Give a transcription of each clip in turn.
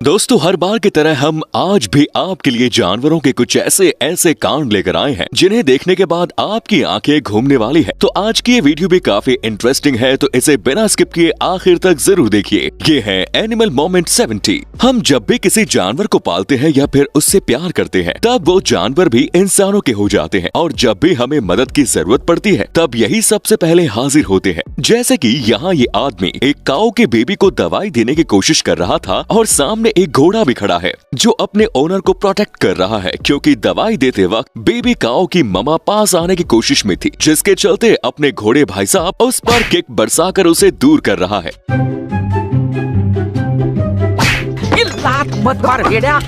दोस्तों, हर बार की तरह हम आज भी आपके लिए जानवरों के कुछ ऐसे कांड लेकर आए हैं जिन्हें देखने के बाद आपकी आंखें घूमने वाली है। तो आज की ये वीडियो भी काफी इंटरेस्टिंग है, तो इसे बिना स्किप किए आखिर तक जरूर देखिए। ये है एनिमल मोमेंट 70। हम जब भी किसी जानवर को पालते हैं या फिर उससे प्यार करते हैं, तब वो जानवर भी इंसानों के हो जाते हैं और जब भी हमें मदद की जरूरत पड़ती है तब यही सबसे पहले हाजिर होते हैं। जैसे कि यहाँ ये आदमी एक काऊ के बेबी को दवाई देने की कोशिश कर रहा था और सामने एक घोड़ा भी खड़ा है जो अपने ओनर को प्रोटेक्ट कर रहा है, क्योंकि दवाई देते वक्त बेबी काऊ की ममा पास आने की कोशिश में थी, जिसके चलते अपने घोड़े भाई साहब उस पर किक बरसाकर उसे दूर कर रहा है। मत मार बेटा।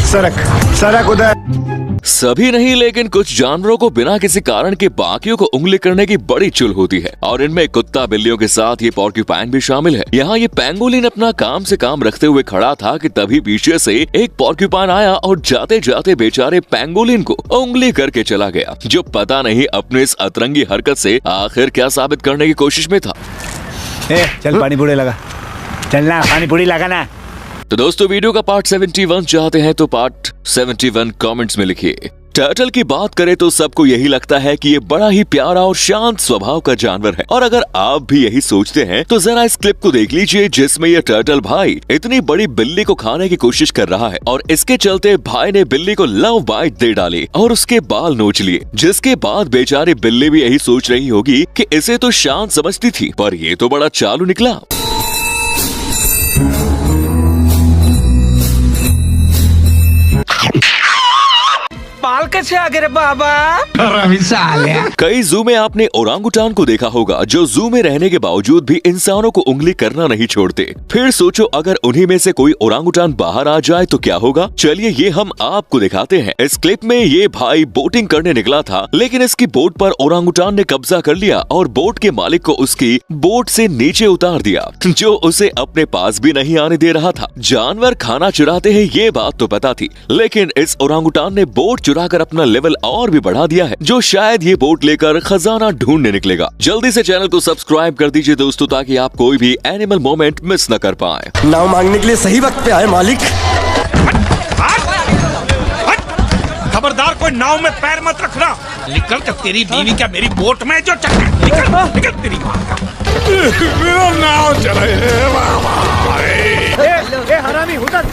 सरक उधर। सभी नहीं, लेकिन कुछ जानवरों को बिना किसी कारण के बाकियों को उंगली करने की बड़ी चुल होती है और इनमें कुत्ता बिल्लियों के साथ ये पोर्क्यूपाइन भी शामिल है। यहाँ ये पेंगोलिन अपना काम से काम रखते हुए खड़ा था कि तभी पीछे से एक पोर्क्यूपाइन आया और जाते जाते बेचारे पेंगोलिन को उंगली करके चला गया, जो पता नहीं अपने इस अतरंगी हरकत से आखिर क्या साबित करने की कोशिश में था। चल पानी पूरी लगा, चलना पानी पूरी लगा ना। तो दोस्तों, वीडियो का पार्ट 71 चाहते हैं तो पार्ट 71 कमेंट्स में लिखिए। टर्टल की बात करें तो सबको यही लगता है कि ये बड़ा ही प्यारा और शांत स्वभाव का जानवर है, और अगर आप भी यही सोचते हैं तो जरा इस क्लिप को देख लीजिए जिसमें ये टर्टल भाई इतनी बड़ी बिल्ली को खाने की कोशिश कर रहा है और इसके चलते भाई ने बिल्ली को लव बाइट दे डाली और उसके बाल नोच लिए, जिसके बाद बेचारी बिल्ली भी यही सोच रही होगी कि इसे तो शांत समझती थी, पर ये तो बड़ा चालू निकला। बाल कैसे आ गए रे बाबा? कई जू में आपने ओरांगुटान को देखा होगा जो जू में रहने के बावजूद भी इंसानों को उंगली करना नहीं छोड़ते। फिर सोचो अगर उन्हीं में से कोई ओरांगुटान बाहर आ जाए तो क्या होगा। चलिए ये हम आपको दिखाते हैं। इस क्लिप में ये भाई बोटिंग करने निकला था, लेकिन इसकी बोट पर ओरांगुटान ने कब्जा कर लिया और बोट के मालिक को उसकी बोट से नीचे उतार दिया, जो उसे अपने पास भी नहीं आने दे रहा था। जानवर खाना चुराते हैं ये बात तो पता थी, लेकिन इस ओरांगुटान ने बोट चुराकर अपना लेवल और भी बढ़ा दिया है, जो शायद ये बोट लेकर खजाना ढूंढने निकलेगा। जल्दी से चैनल को सब्सक्राइब कर दीजिए दोस्तों, ताकि आप कोई भी एनिमल मोमेंट मिस न कर पाए। नाव मांगने के लिए सही वक्त पे आए मालिक। खबरदार, कोई नाव में पैर मत रखना। निकल कर तेरी बीवी क्या मेरी बोट में जो चक्कर। निकल तेरी माँ का। मेरा नाव चले हरामी उधर।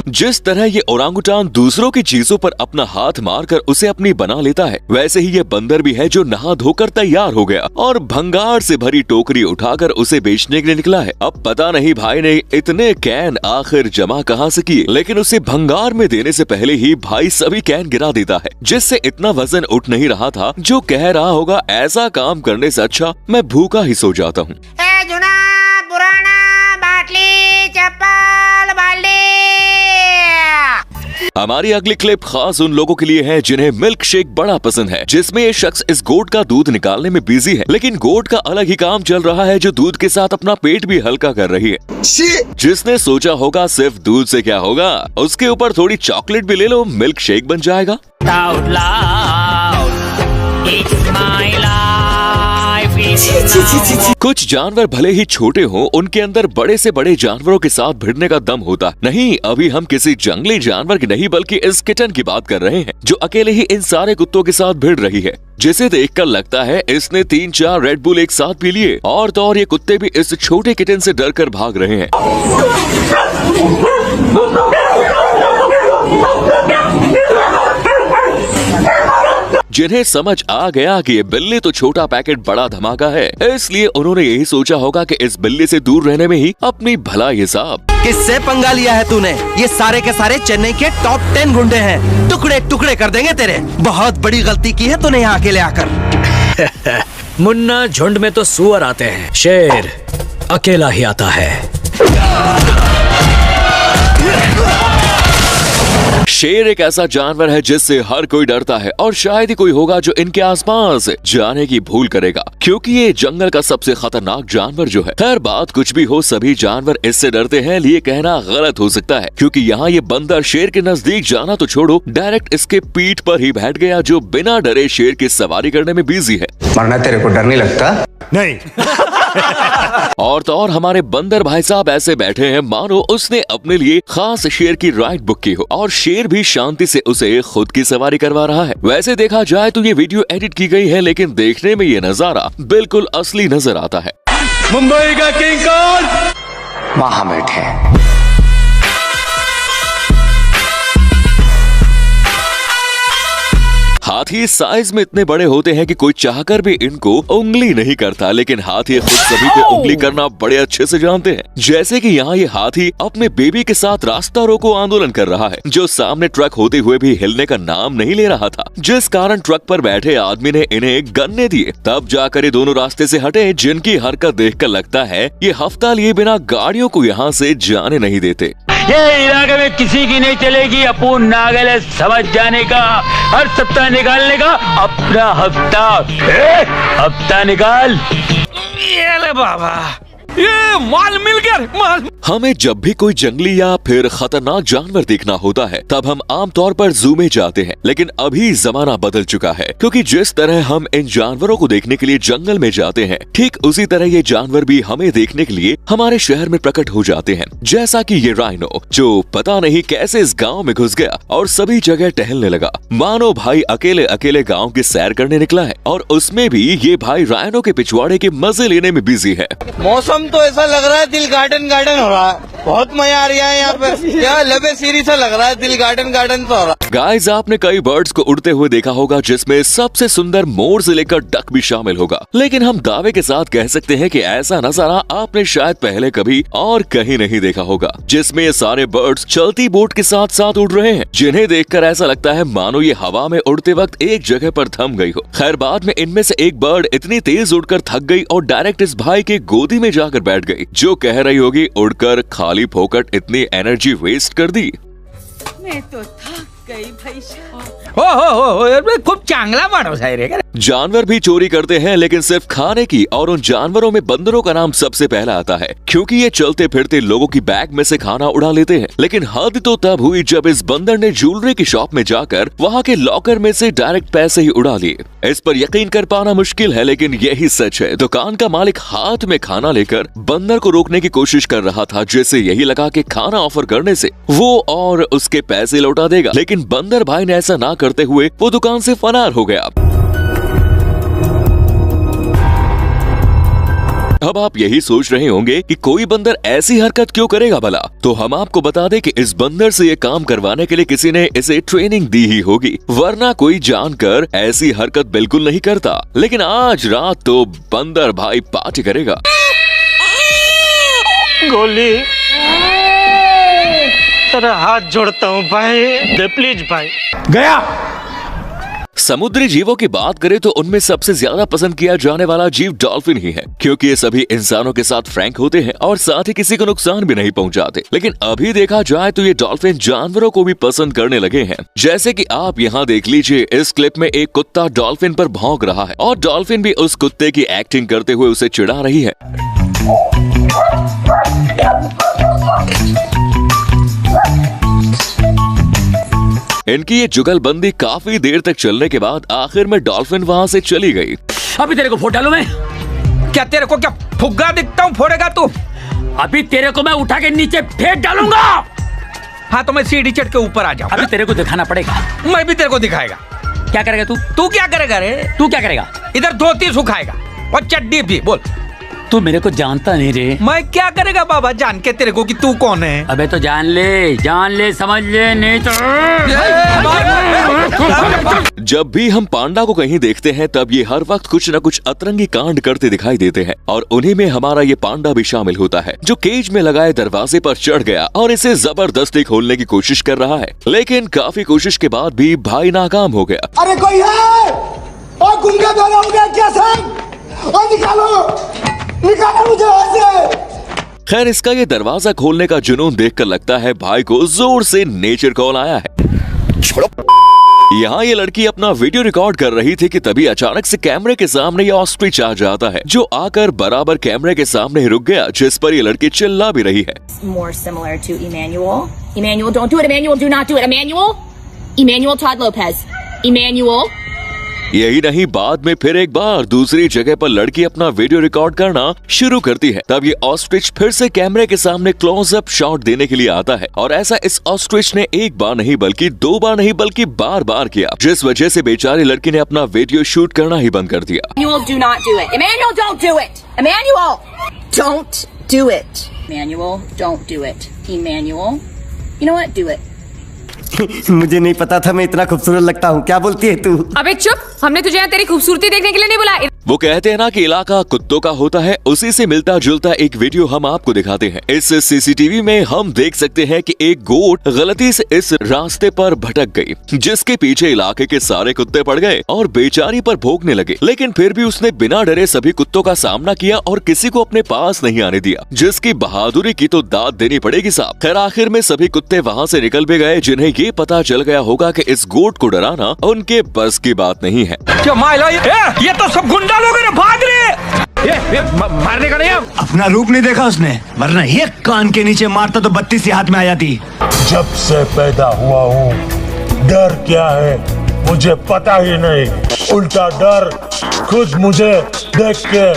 जिस तरह ये ओरांगुटान दूसरों की चीजों पर अपना हाथ मारकर उसे अपनी बना लेता है, वैसे ही ये बंदर भी है जो नहा धोकर तैयार हो गया और भंगार से भरी टोकरी उठाकर उसे बेचने के लिए निकला है। अब पता नहीं भाई ने इतने कैन आखिर जमा कहाँ से किए, लेकिन उसे भंगार में देने से पहले ही भाई सभी कैन गिरा देता है, जिससे इतना वजन उठ नहीं रहा था, जो कह रहा होगा ऐसा काम करने से अच्छा मैं भूखा ही सो जाता हूँ। हमारी अगली क्लिप खास उन लोगों के लिए है जिन्हें मिल्क शेक बड़ा पसंद है, जिसमें ये शख्स इस गोट का दूध निकालने में बिजी है, लेकिन गोट का अलग ही काम चल रहा है जो दूध के साथ अपना पेट भी हल्का कर रही है। जिसने सोचा होगा सिर्फ दूध से क्या होगा, उसके ऊपर थोड़ी चॉकलेट भी ले लो, मिल्क शेक बन जाएगा। कुछ जानवर भले ही छोटे हों, उनके अंदर बड़े से बड़े जानवरों के साथ भिड़ने का दम होता नहीं। अभी हम किसी जंगली जानवर की नहीं बल्कि इस किटन की बात कर रहे हैं, जो अकेले ही इन सारे कुत्तों के साथ भिड़ रही है, जिसे देखकर लगता है इसने 3-4 रेड बुल एक साथ पी लिए। और तो और ये कुत्ते भी इस छोटे किटन से डरकर भाग रहे हैं। जिन्हें समझ आ गया कि ये बिल्ली तो छोटा पैकेट बड़ा धमाका है, इसलिए उन्होंने यही सोचा होगा कि इस बिल्ली से दूर रहने में ही अपनी भलाई हिसाब। किससे पंगा लिया है तूने? ये सारे के सारे चेन्नई के टॉप 10 गुंडे हैं, टुकड़े टुकड़े कर देंगे तेरे। बहुत बड़ी गलती की है तूने यहाँ अकेले आकर। मुन्ना, झुंड में तो सुअर आते हैं, शेर अकेला ही आता है। शेर एक ऐसा जानवर है जिससे हर कोई डरता है और शायद ही कोई होगा जो इनके आसपास जाने की भूल करेगा, क्योंकि ये जंगल का सबसे खतरनाक जानवर जो है। खैर बात कुछ भी हो, सभी जानवर इससे डरते हैं, ये कहना गलत हो सकता है, क्योंकि यहाँ ये बंदर शेर के नजदीक जाना तो छोड़ो, डायरेक्ट इसके पीठ पर ही बैठ गया, जो बिना डरे शेर की सवारी करने में बिजी है। मरना तेरे को डर नहीं लगता? नहीं। और तो और हमारे बंदर भाई साहब ऐसे बैठे हैं मानो उसने अपने लिए खास शेर की राइड बुक की हो और शेर भी शांति से उसे खुद की सवारी करवा रहा है। वैसे देखा जाए तो ये वीडियो एडिट की गई है, लेकिन देखने में ये नजारा बिल्कुल असली नजर आता है। मुंबई का किंग कौन? वहां बैठे। हाथी साइज में इतने बड़े होते हैं कि कोई चाहकर भी इनको उंगली नहीं करता, लेकिन हाथी खुद सभी को उंगली करना बड़े अच्छे से जानते हैं। जैसे कि यहाँ ये हाथी अपने बेबी के साथ रास्ता रोको आंदोलन कर रहा है, जो सामने ट्रक होते हुए भी हिलने का नाम नहीं ले रहा था, जिस कारण ट्रक पर बैठे आदमी ने इन्हें गन्ने दिए। तब जाकर ये दोनों रास्ते से हटे, जिनकी हरकत देखकर लगता है ये हफ्ता लिए बिना गाड़ियों को यहाँ से जाने नहीं देते। ये इलाके में किसी की नहीं चलेगी अपूर्ण नागल है, समझ जाने का, हर सप्ताह निकालने का अपना हफ्ता निकाल। ये ले बाबा, ये माल मिल गया माल। हमें जब भी कोई जंगली या फिर खतरनाक जानवर देखना होता है तब हम आमतौर पर जू में जाते हैं, लेकिन अभी जमाना बदल चुका है, क्योंकि जिस तरह हम इन जानवरों को देखने के लिए जंगल में जाते हैं, ठीक उसी तरह ये जानवर भी हमें देखने के लिए हमारे शहर में प्रकट हो जाते हैं। जैसा कि ये राइनो, जो पता नहीं कैसे इस गाँव में घुस गया और सभी जगह टहलने लगा, मानो भाई अकेले अकेले गाँव की सैर करने निकला है, और उसमें भी ये भाई राइनो के पिछवाड़े के मजे लेने में बिजी है। मौसम तो ऐसा लग रहा है दिल गार्डन गार्डन हो रहा है, बहुत मजा आ रहा है यहाँ पे। यहाँ लबे सीरी सा लग रहा है, दिल गार्डन गार्डन तो हो रहा है। गाइस, आपने कई बर्ड्स को उड़ते हुए देखा होगा, जिसमें सबसे सुंदर मोर से लेकर डक भी शामिल होगा, लेकिन हम दावे के साथ कह सकते हैं कि ऐसा नजारा आपने शायद पहले कभी और कहीं नहीं देखा होगा, जिसमें ये सारे बर्ड्स चलती बोट के साथ साथ उड़ रहे हैं, जिन्हें देखकर ऐसा लगता है मानो ये हवा में उड़ते वक्त एक जगह पर थम गई हो। खैर, बाद में इनमें से एक बर्ड इतनी तेज उड़कर थक गई और डायरेक्ट इस भाई के गोदी में जाकर बैठ गई, जो कह रही होगी उड़कर खाली फोकट इतनी एनर्जी वेस्ट कर दी। मैं तो थक गई भाई साहब। हो खूब चांगला माणूस आहे रे। जानवर भी चोरी करते हैं, लेकिन सिर्फ खाने की, और उन जानवरों में बंदरों का नाम सबसे पहला आता है, क्योंकि ये चलते फिरते लोगों की बैग में से खाना उड़ा लेते हैं। लेकिन हद तो तब हुई जब इस बंदर ने ज्वेलरी की शॉप में जाकर वहाँ के लॉकर में से डायरेक्ट पैसे ही उड़ा लिए। इस पर यकीन कर पाना मुश्किल है, लेकिन यही सच है। दुकान का मालिक हाथ में खाना लेकर बंदर को रोकने की कोशिश कर रहा था, जिससे यही लगा कि खाना ऑफर करने से वो और उसके पैसे लौटा देगा, लेकिन बंदर भाई ने ऐसा ना करते हुए वो दुकान से फरार हो गया। अब आप यही सोच रहे होंगे कि कोई बंदर ऐसी हरकत क्यों करेगा भला, तो हम आपको बता दें कि इस बंदर से ये काम करवाने के लिए किसी ने इसे ट्रेनिंग दी ही होगी, वरना कोई जानकर ऐसी हरकत बिल्कुल नहीं करता। लेकिन आज रात तो बंदर भाई पार्टी करेगा। गोली, तेरा हाथ जोड़ता हूँ भाई, दे प्लीज भाई। गया। समुद्री जीवों की बात करें तो उनमें सबसे ज्यादा पसंद किया जाने वाला जीव डॉल्फिन ही है, क्योंकि ये सभी इंसानों के साथ फ्रैंक होते हैं और साथ ही किसी को नुकसान भी नहीं पहुंचाते। लेकिन अभी देखा जाए तो ये डॉल्फिन जानवरों को भी पसंद करने लगे हैं। जैसे कि आप यहाँ देख लीजिए, इस क्लिप में एक कुत्ता डॉल्फिन पर भौंक रहा है और डॉल्फिन भी उस कुत्ते की एक्टिंग करते हुए उसे चिढ़ा रही है। इनकी ये जुगलबंदी काफी देर तक चलने के बाद आखिर में डॉल्फिन वहाँ से चली गई। अभी तेरे को फोड़ डालूं मैं? क्या तेरे को क्या फुग्गा दिखता हूँ, फोड़ेगा तू? अभी तेरे को मैं उठा के नीचे फेंक डालूंगा। हाँ तो मैं सीढ़ी चढ़ के ऊपर आ जाऊँ। अभी तेरे को दिखाना पड़ेगा। मैं भी तेरे को दिखाएगा। क्या करेगा तू? तू क्या करेगा रे? तू क्या करेगा? इधर धोती सुखाएगा और चड्डी भी। बोल, तू मेरे को जानता नहीं रे। मैं क्या करेगा बाबा जान के तेरे को कि तू कौन है? अबे तो जान ले समझ ले, नहीं तो जब भी हम पांडा को कहीं देखते हैं तब ये हर वक्त कुछ न कुछ अतरंगी कांड करते दिखाई देते हैं, और उन्हीं में हमारा ये पांडा भी शामिल होता है, जो केज में लगाए दरवाजे पर चढ़ गया और इसे जबरदस्ती खोलने की कोशिश कर रहा है, लेकिन काफी कोशिश के बाद भी भाई नाकाम हो गया। अरे कोई है? और गुंगा दोनों हो गया क्या सर? और निकालो मुझे ऐसे। खैर, इसका ये दरवाजा खोलने का जुनून देखकर लगता है भाई को जोर से नेचर कॉल आया है। यहाँ ये लड़की अपना वीडियो रिकॉर्ड कर रही थी कि तभी अचानक से कैमरे के सामने ये ऑस्ट्रिच आ जाता है, जो आकर बराबर कैमरे के सामने ही रुक गया, जिस पर ये लड़की चिल्ला भी रही है। More similar to Emmanuel. Emmanuel, don't do it. Emmanuel, do not do it. Emmanuel Todd Lopez. Emmanuel. यही नहीं, बाद में फिर एक बार दूसरी जगह पर लड़की अपना वीडियो रिकॉर्ड करना शुरू करती है। तब ये ऑस्ट्रिच फिर से कैमरे के सामने क्लोजअप शॉट देने के लिए आता है और ऐसा इस ऑस्ट्रिच ने एक बार नहीं बल्कि 2 बार नहीं बल्कि बार बार किया, जिस वजह से बेचारी लड़की ने अपना वीडियो शूट करना ही बंद कर दिया। Emmanuel, do not do it. Emmanuel, don't do it. Emmanuel, don't do it. Emmanuel, don't do it. Emmanuel, you know what? Do it. मुझे नहीं पता था मैं इतना खूबसूरत लगता हूँ। क्या बोलती है तू? अबे चुप, हमने तुझे यहाँ तेरी खूबसूरती देखने के लिए नहीं बुलाया। वो कहते हैं ना कि इलाका कुत्तों का होता है, उसी से मिलता जुलता एक वीडियो हम आपको दिखाते हैं। इस सीसीटीवी में हम देख सकते हैं कि एक गोट गलती से इस रास्ते पर भटक गई, जिसके पीछे इलाके के सारे कुत्ते पड़ गए और बेचारी पर भौंकने लगे। लेकिन फिर भी उसने बिना डरे सभी कुत्तों का सामना किया और किसी को अपने पास नहीं आने दिया, जिसकी बहादुरी की तो दाद देनी पड़ेगी साहब। खैर आखिर में सभी कुत्ते वहाँ से निकल भी गए, जिन्हें ये पता चल गया होगा कि इस गोट को डराना उनके बस की बात नहीं है। ये तो सब गुंडा लोग हैं, भाग रहे। मारने का नहीं है। अपना रूप नहीं देखा उसने, वरना एक कान के नीचे मारता तो 32 ही हाथ में आ जाती। जब से पैदा हुआ हूँ डर क्या है मुझे पता ही नहीं, उल्टा डर खुद मुझे देख के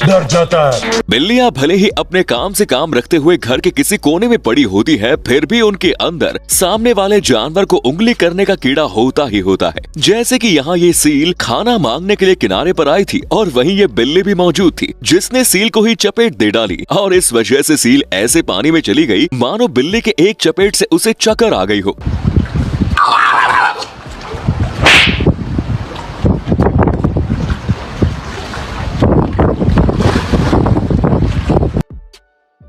डर जाता है। बिल्लियां भले ही अपने काम से काम रखते हुए घर के किसी कोने में पड़ी होती है, फिर भी उनके अंदर सामने वाले जानवर को उंगली करने का कीड़ा होता ही होता है। जैसे कि यहाँ ये सील खाना मांगने के लिए किनारे पर आई थी और वहीं ये बिल्ली भी मौजूद थी, जिसने सील को ही चपेट दे डाली और इस वजह से सील ऐसे पानी में चली गई मानो बिल्ली के एक चपेट से उसे चक्कर आ गई हो।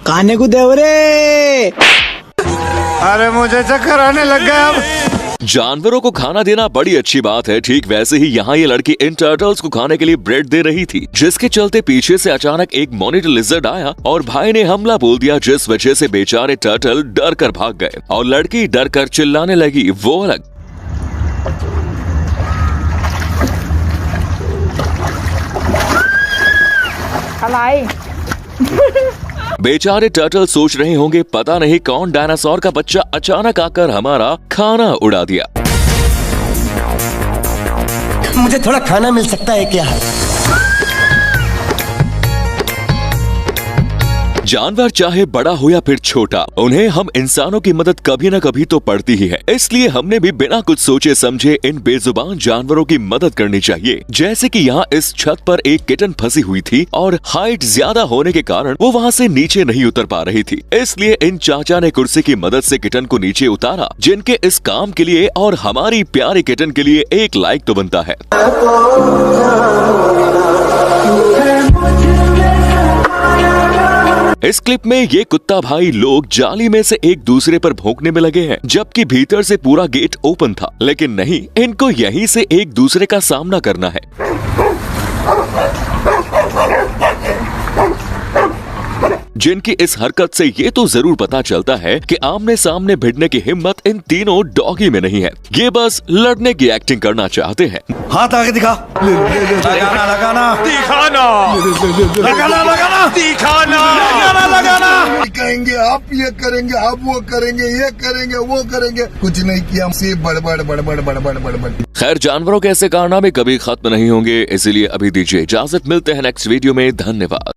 खाने को दे रे। अरे मुझे चक्कर आने लग गया अब। जानवरों को खाना देना बड़ी अच्छी बात है, ठीक वैसे ही यहाँ ये लड़की इन टर्टल्स को खाने के लिए ब्रेड दे रही थी, जिसके चलते पीछे से अचानक एक मॉनिटर लिजर्ड आया और भाई ने हमला बोल दिया, जिस वजह से बेचारे टर्टल डर कर भाग गए और लड़की डर कर चिल्लाने लगी, वो अलग। बेचारे टर्टल सोच रहे होंगे पता नहीं कौन डायनासोर का बच्चा अचानक आकर हमारा खाना उड़ा दिया। मुझे थोड़ा खाना मिल सकता है क्या? जानवर चाहे बड़ा हो या फिर छोटा, उन्हें हम इंसानों की मदद कभी न कभी तो पड़ती ही है, इसलिए हमने भी बिना कुछ सोचे समझे इन बेजुबान जानवरों की मदद करनी चाहिए। जैसे कि यहाँ इस छत पर एक किटन फंसी हुई थी और हाइट ज्यादा होने के कारण वो वहाँ से नीचे नहीं उतर पा रही थी, इसलिए इन चाचा ने कुर्सी की मदद से किटन को नीचे उतारा, जिनके इस काम के लिए और हमारी प्यारी किटन के लिए एक लाइक तो बनता है। इस क्लिप में ये कुत्ता भाई लोग जाली में से एक दूसरे पर भौंकने में लगे हैं, जबकि भीतर से पूरा गेट ओपन था, लेकिन नहीं, इनको यहीं से एक दूसरे का सामना करना है। जिनकी इस हरकत से ये तो जरूर पता चलता है कि आमने सामने भिड़ने की हिम्मत इन तीनों डॉगी में नहीं है, ये बस लड़ने की एक्टिंग करना चाहते हैं। हाथ आगे दिखा। लगाना लगाना दिखाना, लगाना लगाना दिखाना, लगाना लगाना। कहेंगे आप ये करेंगे, आप वो करेंगे, ये करेंगे, वो करेंगे, कुछ नहीं किया, सिर्फ बड़बड़ बड़बड़ बड़बड़ बड़बड़। खैर जानवरों के ऐसे कारनामे कभी खत्म नहीं होंगे, इसीलिए अभी दीजिए इजाजत, मिलते हैं नेक्स्ट वीडियो में। धन्यवाद।